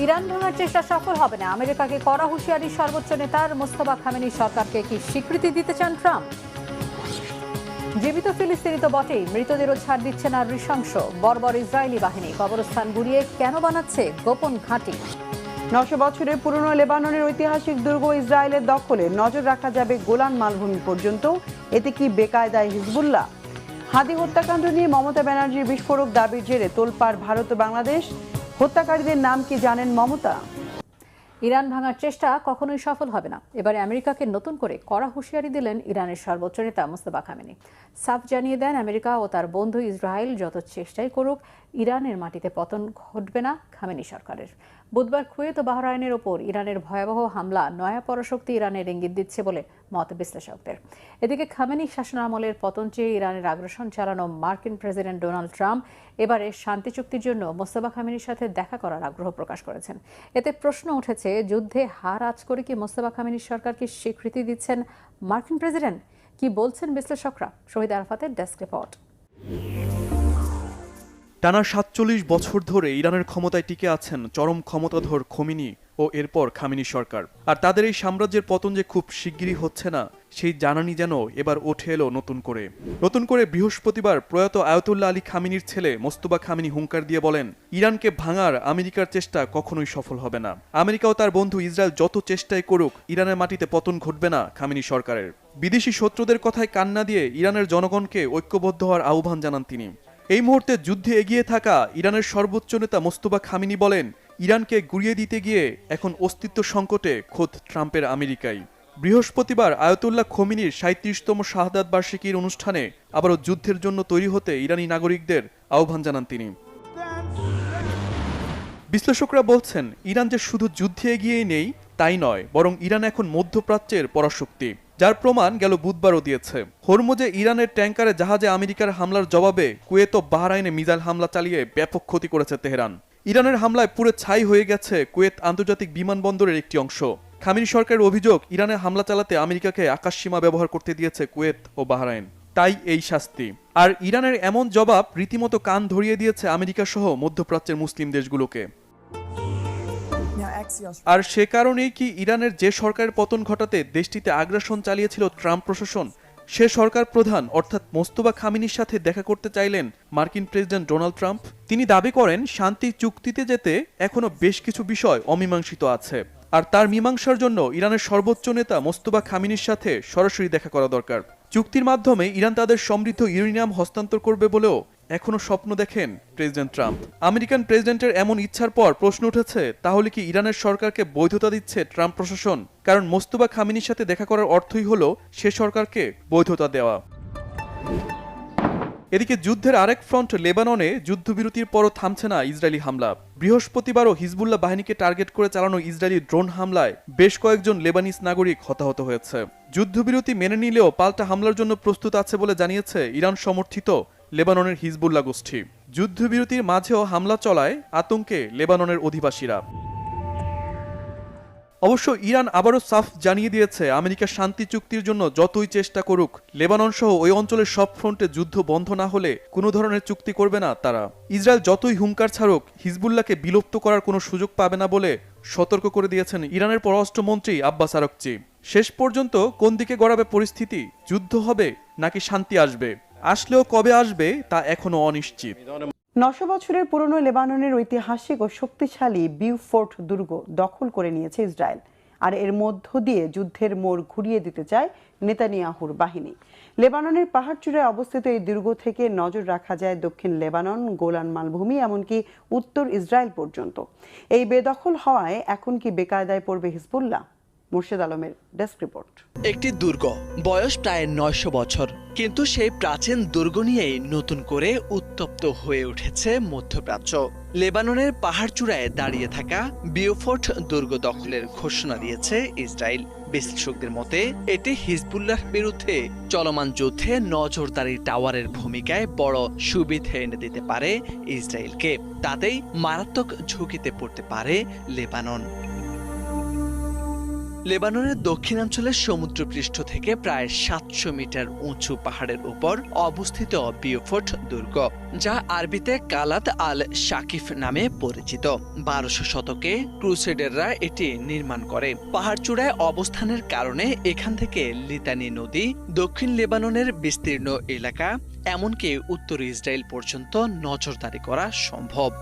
Iran ভাঙার চেষ্টা সফল হবে না, আমেরিকাকে কড়া হুঁশিয়ারি সর্বোচ্চ নেতার। মোস্তফা খামেনি সরকারকে কি স্বীকৃতি দিতে চান ট্রাম্প? জীবিত ফিলিস্তিনি তো বটেই, মৃতদেরও ছাড় দিচ্ছে না নৃশংস বর্বর ইসরায়েলি বাহিনী। কবরস্থান গুড়িয়ে কেন বানাচ্ছে গোপন ঘাঁটি? 900 বছরের পুরনো লেবাননের ঐতিহাসিক দুর্গ ইসরায়েলের দখলে, নজর রাখা যাবে গোলান মালভূমি পর্যন্ত। এতে কি বেকায়দায় হিজবুল্লাহ? হাদি হত্যাকাণ্ড নিয়ে মমতা ব্যানার্জির বিস্ফোরক দাবির জেরে তোলপাড় ভারত ও বাংলাদেশ। হত্যাকারীদের নাম কি জানেন মমতা? ইরান ভাঙার চেষ্টা কখনোই সফল হবে না, এবারে আমেরিকাকে নতুন করে কড়া হুঁশিয়ারি দিলেন ইরানের সর্বোচ্চ নেতা মোস্তফা খামেনি। সাফ জানিয়ে দেন, আমেরিকা ও তার বন্ধু ইসরায়েল যত চেষ্টাই করুক, ইরানের মাটিতে পতন ঘটবে না খামেনি সরকারের। বুধবার কুয়েত ও বাহরাইনের ওপর ইরানের ভয়াবহ হামলা নয়া পরাশক্তি ইরানের ইঙ্গিত দিচ্ছে বলে মত বিশ্লেষকদের। এদিকে খামেনি শাসনামলের পতন চেয়ে ইরানের আগ্রাসন চালানো মার্কিন প্রেসিডেন্ট ডোনাল্ড ট্রাম্প এবারে শান্তি চুক্তির জন্য মোস্তফা খামেনির সাথে দেখা করার আগ্রহ প্রকাশ করেছেন। এতে প্রশ্ন উঠেছে, যুদ্ধে হার আজ করে কি মোস্তফা খামেনির সরকারকে স্বীকৃতি দিচ্ছেন মার্কিন প্রেসিডেন্ট? কি বলছেন বিশ্লেষকরা? শহীদ আরাফাতের ডেস্ক রিপোর্ট। টানা ৪৭ বছর ধরে ইরানের ক্ষমতায় টিকে আছেন চরম ক্ষমতাধর খোমেনি ও এরপর খামেনি সরকার। আর তাদের এই সাম্রাজ্যের পতন যে খুব শিগগিরই হচ্ছে না, সেই জানানি যেন এবার উঠে এলো নতুন করে বৃহস্পতিবার প্রয়াত আয়াতুল্লাহ আলী খামেনির ছেলে মোস্তফা খামেনি হুঙ্কার দিয়ে বলেন, ইরানকে ভাঙার আমেরিকার চেষ্টা কখনোই সফল হবে না। আমেরিকা ও তার বন্ধু ইসরায়েল যত চেষ্টাই করুক, ইরানের মাটিতে পতন ঘটবে না খামেনি সরকারের। বিদেশি শত্রুদের কথায় কান না দিয়ে ইরানের জনগণকে ঐক্যবদ্ধ হওয়ার আহ্বান জানান তিনি। এই মুহূর্তে যুদ্ধে এগিয়ে থাকা ইরানের সর্বোচ্চ নেতা মোস্তফা খামেনি বলেন, ইরানকে গুড়িয়ে দিতে গিয়ে এখন অস্তিত্ব সংকটে খোদ ট্রাম্পের আমেরিকাই। বৃহস্পতিবার আয়াতুল্লাহ খোমেনির ৩৭তম শাহাদাত বার্ষিকীর অনুষ্ঠানে আবারও যুদ্ধের জন্য তৈরি হতে ইরানি নাগরিকদের আহ্বান জানান তিনি। বিশ্লেষকরা বলছেন, ইরান যে শুধু যুদ্ধে এগিয়েই নেই তাই নয়, বরং ইরান এখন মধ্যপ্রাচ্যের পরাশক্তি, যার প্রমাণ গেল বুধবারও দিয়েছে। হরমুজে ইরানের ট্যাঙ্কারে জাহাজে আমেরিকার হামলার জবাবে কুয়েত ও বাহরাইনে মিসাইল হামলা চালিয়ে ব্যাপক ক্ষতি করেছে তেহরান। ইরানের হামলায় পুরো ছাই হয়ে গেছে কুয়েত আন্তর্জাতিক বিমানবন্দরের একটি অংশ। খামেনি সরকারের অভিযোগ, ইরানে হামলা চালাতে আমেরিকাকে আকাশসীমা ব্যবহার করতে দিয়েছে কুয়েত ও বাহরাইন, তাই এই শাস্তি। আর ইরানের এমন জবাব রীতিমতো কান ধরিয়ে দিয়েছে আমেরিকা সহ মধ্যপ্রাচ্যের মুসলিম দেশগুলোকে। আর সে কারণেই কি ইরানের যে সরকারের পতন ঘটাতে দেশটিতে আগ্রাসন চালিয়েছিল ট্রাম্প প্রশাসন, সে সরকার প্রধান অর্থাৎ মোস্তফা খামেনির সাথে দেখা করতে চাইলেন মার্কিন প্রেসিডেন্ট ডোনাল্ড ট্রাম্প। তিনি দাবি করেন, শান্তি চুক্তিতে যেতে এখনো বেশ কিছু বিষয় অমীমাংসিত আছে, আর তার মীমাংসার জন্য ইরানের সর্বোচ্চ নেতা মোস্তফা খামেনির সাথে সরাসরি দেখা করা দরকার। চুক্তির মাধ্যমে ইরান তাদের সমৃদ্ধ ইউরেনিয়াম হস্তান্তর করবে বলেও এখনো স্বপ্ন দেখেন প্রেসিডেন্ট ট্রাম্প। আমেরিকান প্রেসিডেন্টের এমন ইচ্ছার পর প্রশ্ন উঠেছে, তাহলে কি ইরানের সরকারকে বৈধতা দিচ্ছে ট্রাম্প প্রশাসন? কারণ মোস্তফা খামেনির সাথে দেখা করার অর্থই হলো সে সরকারকে বৈধতা দেওয়া। এদিকে যুদ্ধের আরেক ফ্রন্ট লেবাননে যুদ্ধবিরতির পরও থামছে না ইসরায়েলি হামলা। বৃহস্পতিবারও হিজবুল্লাহ বাহিনীকে টার্গেট করে চালানো ইসরায়েলি ড্রোন হামলায় বেশ কয়েকজন লেবানিজ নাগরিক হতাহত হয়েছে। যুদ্ধবিরতি মেনে নিলেও পাল্টা হামলার জন্য প্রস্তুত আছে বলে জানিয়েছে ইরান সমর্থিত লেবাননের হিজবুল্লাহ গোষ্ঠী। যুদ্ধবিরতির মাঝেও হামলা চলায় আতঙ্কে লেবাননের অধিবাসীরা। অবশ্য ইরান আবারও সাফ জানিয়ে দিয়েছে, আমেরিকা শান্তি চুক্তির জন্য যতই চেষ্টা করুক, লেবানন সহ ওই অঞ্চলের সব ফ্রন্টে যুদ্ধ বন্ধ না হলে কোনো ধরনের চুক্তি করবে না তারা। ইসরায়েল যতই হুঙ্কার ছাড়ুক, হিজবুল্লাহকে বিলুপ্ত করার কোনো সুযোগ পাবে না বলে সতর্ক করে দিয়েছেন ইরানের পররাষ্ট্রমন্ত্রী আব্বাস আরাকচি। শেষ পর্যন্ত কোন দিকে গড়াবে পরিস্থিতি, যুদ্ধ হবে নাকি শান্তি আসবে, আসলেও কবে আসবে তা এখনো অনিশ্চিত। 900 বছরের পুরনো লেবাননের ঐতিহাসিক ও শক্তিশালী বিউফোর্ট দুর্গ দখল করে নিয়েছে ইসরায়েল। আর এর মধ্য দিয়ে যুদ্ধের মোড় ঘুরিয়ে দিতে চায় নেতানিয়াহুর বাহিনী। লেবাননের পাহাড়চূড়ায় অবস্থিত এই দুর্গ থেকে নজর রাখা যায় দক্ষিণ লেবানন, গোলান মালভূমি, এমনকি উত্তর ইসরায়েল পর্যন্ত। এই বেদখল হওয়ায় এখন কি বেকায়দায় পড়বে হিজবুল্লাহ? মুর্শিদ আলমের ডেস্ক রিপোর্ট। একটি দুর্গ, বয়স প্রায় 900 বছর, কিন্তু সেই প্রাচীন দুর্গ নিয়েই নতুন করে উত্তপ্ত হয়ে উঠেছে মধ্যপ্রাচ্য। লেবাননের পাহাড়চূড়ায় দাঁড়িয়ে থাকা বিউফোর্ট দুর্গ দখলের ঘোষণা দিয়েছে ইসরায়েল। বিশ্লেষকদের মতে এটি হিজবুল্লাহর বিরুদ্ধে চলমান যুদ্ধে নজরদারি টাওয়ারের ভূমিকায় বড় সুবিধা এনে দিতে পারে ইসরায়েলকে। তাতেই মারাত্মক ঝুঁকিতে পড়তে পারে লেবানন। লেবাননের দক্ষিণাঞ্চলের সমুদ্রপৃষ্ঠ থেকে প্রায় ৭০০ মিটার উঁচু পাহাড়ের উপর অবস্থিত বিউফোর্ট দুর্গ, যা আরবিতে কালাত আল শাকিফ নামে পরিচিত। ১২০০ শতকে ক্রুসেডাররা এটি নির্মাণ করে। পাহাড়চূড়ায় অবস্থানের কারণে এখান থেকে লিতানি নদী, দক্ষিণ লেবাননের বিস্তীর্ণ এলাকা, এমনকি উত্তর ইসরায়েল পর্যন্ত নজরদারি করা সম্ভব।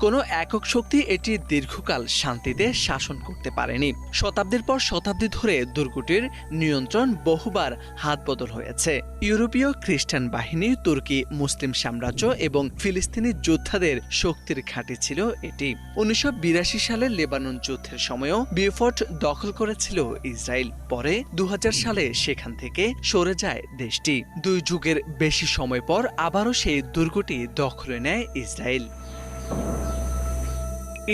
কোনো একক শক্তি এটি দীর্ঘকাল শান্তিতে শাসন করতে পারেনি। শতাব্দীর পর শতাব্দী ধরে দুর্গটির নিয়ন্ত্রণ বহুবার হাতবদল হয়েছে। ইউরোপীয় খ্রিস্টান বাহিনী, তুর্কি মুসলিম সাম্রাজ্য এবং ফিলিস্তিনি যোদ্ধাদের শক্তির ঘাঁটি ছিল এটি। ১৯৮২ সালে লেবানন যুদ্ধের সময়ও বিউফোর্ট দখল করেছিল ইসরায়েল। পরে ২০০০ সালে সেখান থেকে সরে যায় দেশটি। ২ যুগের বেশি সময় পর আবারও সেই দুর্গটি দখলে নেয় ইসরায়েল।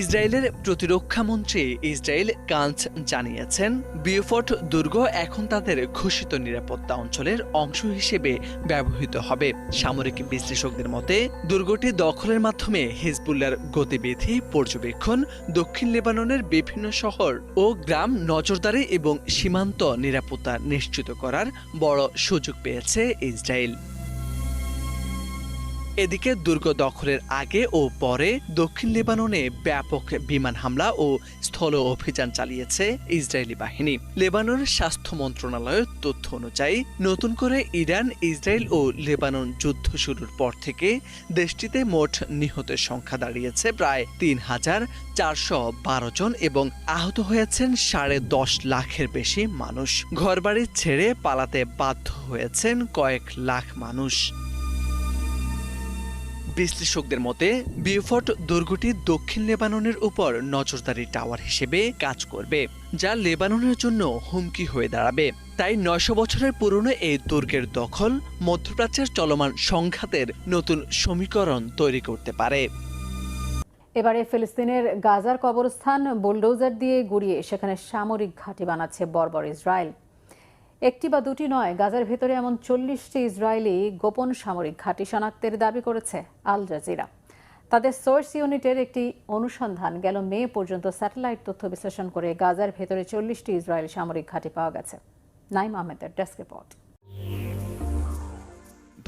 ইসরায়েলের প্রতিরক্ষা মন্ত্রী ইসরায়েল কান্স জানিয়েছেন, বিউফোর্ট দুর্গ এখন তাদের ঘোষিত নিরাপত্তা অঞ্চলের অংশ হিসেবে ব্যবহৃত হবে। সামরিক বিশ্লেষকদের মতে, দুর্গটি দখলের মাধ্যমে হিজবুল্লাহর গতিবিধি পর্যবেক্ষণ, দক্ষিণ লেবাননের বিভিন্ন শহর ও গ্রাম নজরদারি এবং সীমান্ত নিরাপত্তা নিশ্চিত করার বড় সুযোগ পেয়েছে ইসরায়েল। এদিকে দুর্গ দখলের আগে ও পরে দক্ষিণ লেবাননে ব্যাপক বিমান হামলা ও স্থল অভিযান চালিয়েছে ইসরায়েলি বাহিনী। লেবাননের স্বাস্থ্য মন্ত্রণালয়ের তথ্য অনুযায়ী নতুন করে ইরান, ইসরায়েল ও লেবানন যুদ্ধ শুরুর পর থেকে দেশটিতে মোট নিহতের সংখ্যা দাঁড়িয়েছে প্রায় ৩,৪১২ জন এবং আহত হয়েছেন ১০.৫ লাখের বেশি মানুষ। ঘরবাড়ি ছেড়ে পালাতে বাধ্য হয়েছেন কয়েক লাখ মানুষ। বিশ্লেষকদের মতে, বিউফোর্ট দুর্গটি দক্ষিণ লেবাননের উপর নজরদারি টাওয়ার হিসেবে কাজ করবে, যা লেবাননের জন্য হুমকি হয়ে দাঁড়াবে। তাই ৯০০ বছরের পুরনো এই দুর্গের দখল মধ্যপ্রাচ্যের চলমান সংঘাতের নতুন সমীকরণ তৈরি করতে পারে। এবারে ফিলিস্তিনের গাজার কবরস্থান বুলডোজার দিয়ে গুড়িয়ে সেখানে সামরিক ঘাঁটি বানাচ্ছে বর্বর ইসরায়েল। একটি বা দুটি নয়, গাজার ভেতরে এমন ৪০টি ইসরায়েলি গোপন সামরিক ঘাঁটি শনাক্তের দাবি করেছে আল জাজিরা। তাদের সোর্স ইউনিটের একটি অনুসন্ধান গেল মে পর্যন্ত স্যাটেলাইট তথ্য বিশ্লেষণ করে গাজার ভেতরে ৪০টি ইসরায়েলি সামরিক ঘাঁটি পাওয়া গেছে। নাইম আহমেদের ডেস্ক রিপোর্ট।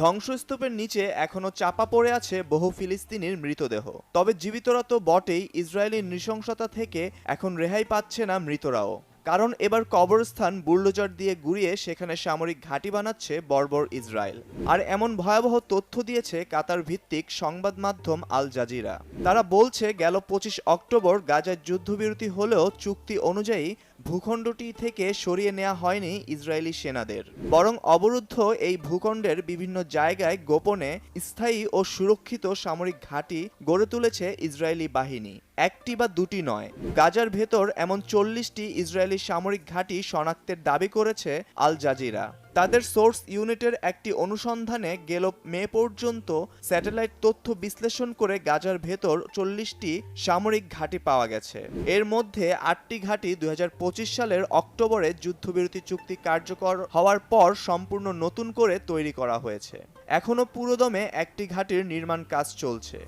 ধ্বংসস্তূপের নিচে এখনো চাপা পড়ে আছে বহু ফিলিস্তিনির মৃতদেহ। তবে জীবিতরা তো বটেই, ইসরায়েলি নৃশংসতা থেকে এখন রেহাই পাচ্ছে না মৃতরাও। কারণ এবার কবরস্থান বুলডোজার দিয়ে গুড়িয়ে সেখানে সামরিক ঘাঁটি বানাচ্ছে বর্বর ইসরায়েল। আর এমন ভয়াবহ তথ্য দিয়েছে কাতার ভিত্তিক সংবাদ মাধ্যম আল জাজিরা। তারা বলছে, গেল ২৫ অক্টোবর গাজায় যুদ্ধবিরতি হলেও চুক্তি অনুযায়ী ভূখণ্ডটি থেকে সরিয়ে নেওয়া হয়নি ইসরায়েলি সেনাদের, বরং অবরুদ্ধ এই ভূখণ্ডের বিভিন্ন জায়গায় গোপনে স্থায়ী ও সুরক্ষিত সামরিক ঘাঁটি গড়ে তুলেছে ইসরায়েলি বাহিনী। একটি বা দুটি নয়, গাজার ভেতর এমন ৪০টি ইসরায়েলি সামরিক ঘাঁটি শনাক্তের দাবি করেছে আল জাজিরা। তাদের সোর্স ইউনিটের একটি অনুসন্ধানে গেল মে পর্যন্ত স্যাটেলাইট তথ্য বিশ্লেষণ করে গাজার ভেতর ৪০টি সামরিক ঘাঁটি পাওয়া গেছে। এর মধ্যে ৮টি ঘাঁটি ২০২৫ সালের অক্টোবরে যুদ্ধবিরতি চুক্তি কার্যকর হওয়ার পর সম্পূর্ণ নতুন করে তৈরি করা হয়েছে। এখনও পুরোদমে একটি ঘাঁটির নির্মাণ কাজ চলছে।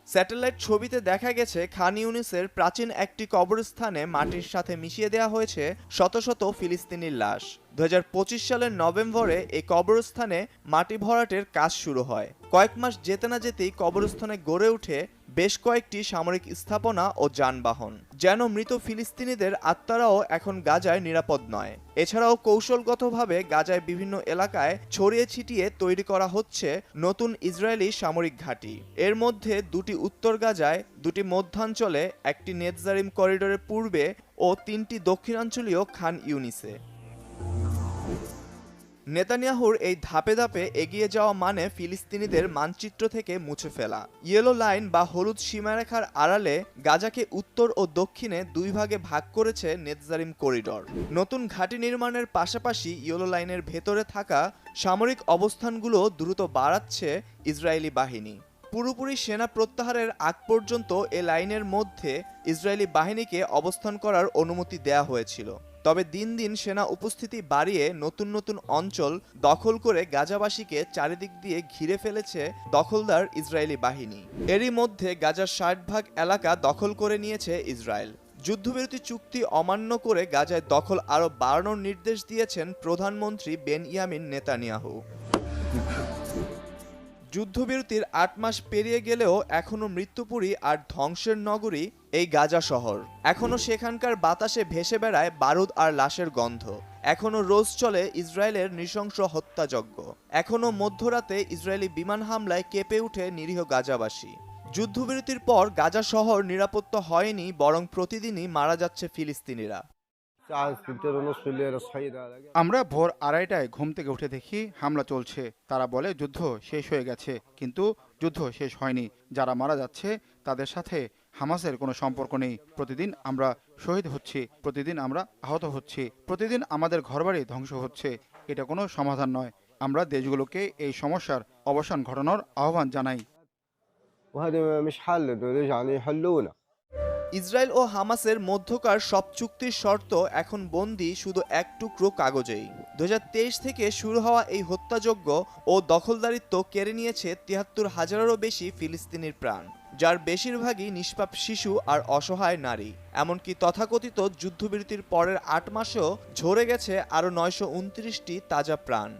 স্যাটেলাইট ছবিতে দেখা গেছে খান ইউনিসের প্রাচীন একটি কবরস্থানে মাটির সাথে মিশিয়ে দেওয়া হয়েছে শত শত ফিলিস্তিনির লাশ। ২০২৫ সালের নভেম্বরে এই কবরস্থানে মাটি ভরাটের কাজ শুরু হয়। কয়েক মাস যেতে না যেতেই কবরস্থানে গড়ে ওঠে বেশ কয়েকটি সামরিক স্থাপনা ও যানবাহন, যেন মৃত ফিলিস্তিনিদের আত্মারাও এখন গাজায় নিরাপদ নয়। এছাড়াও কৌশলগতভাবে গাজায় বিভিন্ন এলাকায় ছড়িয়ে ছিটিয়ে তৈরি করা হচ্ছে নতুন ইসরায়েলি সামরিক ঘাঁটি। এর মধ্যে দুটি উত্তর গাজায়, দুটি মধ্যাঞ্চলে, একটি নেতজারিম করিডোরের পূর্বে ও ৩টি দক্ষিণাঞ্চলীয় খান ইউনিসে। নেতানিয়াহুর এই ধাপে ধাপে এগিয়ে যাওয়া মানে ফিলিস্তিনিদের মানচিত্র থেকে মুছে ফেলা। ইয়েলো লাইন বা হলুদ সীমারেখার আড়ালে গাজাকে উত্তর ও দক্ষিণে দুই ভাগে ভাগ করেছে নেতজারিম করিডর। নতুন ঘাঁটি নির্মাণের পাশাপাশি ইয়েলো লাইনের ভেতরে থাকা সামরিক অবস্থানগুলো দ্রুত বাড়াচ্ছে ইসরায়েলি বাহিনী। পুরোপুরি সেনা প্রত্যাহারের আগ পর্যন্ত এ লাইনের মধ্যে ইসরায়েলি বাহিনীকে অবস্থান করার অনুমতি দেয়া হয়েছিল। তবে দিন দিন সেনা উপস্থিতি বাড়িয়ে নতুন নতুন অঞ্চল দখল করে গাজাবাসীকে চারিদিক দিয়ে ঘিরে ফেলেছে দখলদার ইসরায়েলি বাহিনী। এরই মধ্যে গাজার ৬০% এলাকা দখল করে নিয়েছে ইসরায়েল। যুদ্ধবিরতি চুক্তি অমান্য করে গাজায় দখল আরও বাড়ানোর নির্দেশ দিয়েছেন প্রধানমন্ত্রী বেনইয়ামিন নেতানিয়াহু। যুদ্ধবিরতির ৮ মাস পেরিয়ে গেলেও এখনো মৃত্যুপুরী আর ধ্বংসের নগরী এই গাজা শহর। এখনো সেখানকার বাতাসে ভেসে বেড়ায় বারুদ আর লাশের গন্ধ। এখনো রোজ চলে ইসরায়েলের নৃশংস হত্যাযজ্ঞ। এখনো মধ্যরাতে ইসরায়েলি বিমান হামলায় কেঁপে উঠে নিরীহ গাজাবাসী। যুদ্ধবিরতির পর গাজা শহর নিরাপত্তা হয়নি, বরং প্রতিদিনই মারা যাচ্ছে ফিলিস্তিনিরা। আমরা ভোর ২:৩০টায় ঘুম থেকে উঠে দেখি হামলা চলছে। তারা বলে যুদ্ধ শেষ হয়ে গেছে, কিন্তু যুদ্ধ শেষ হয়নি। যারা মারা যাচ্ছে তাদের সাথে হামাসের কোনো সম্পর্ক নেই। প্রতিদিন আমরা শহীদ হচ্ছি, প্রতিদিন আমরা আহত হচ্ছি, প্রতিদিন আমাদের ঘরবাড়ি ধ্বংস হচ্ছে। এটা কোনো সমাধান নয়। আমরা দেশগুলোকে এই সমস্যার অবসান ঘটানোর আহ্বান জানাই। ইসরায়েল ও হামাসের মধ্যকার সব চুক্তির শর্ত এখন বন্দী শুধু এক টুকরো কাগজেই। ২০২৩ থেকে শুরু হওয়া এই হত্যাযজ্ঞ ও দখলদারিত্ব কেড়ে নিয়েছে ৭৩,০০০-এরও বেশি ফিলিস্তিনির প্রাণ, যার বেশিরভাগই নিষ্পাপ শিশু আর অসহায় নারী। এমনকি তথাকথিত যুদ্ধবিরতির পরের ৮ মাসেও ঝরে গেছে আরও ৯২৯টি তাজা প্রাণ।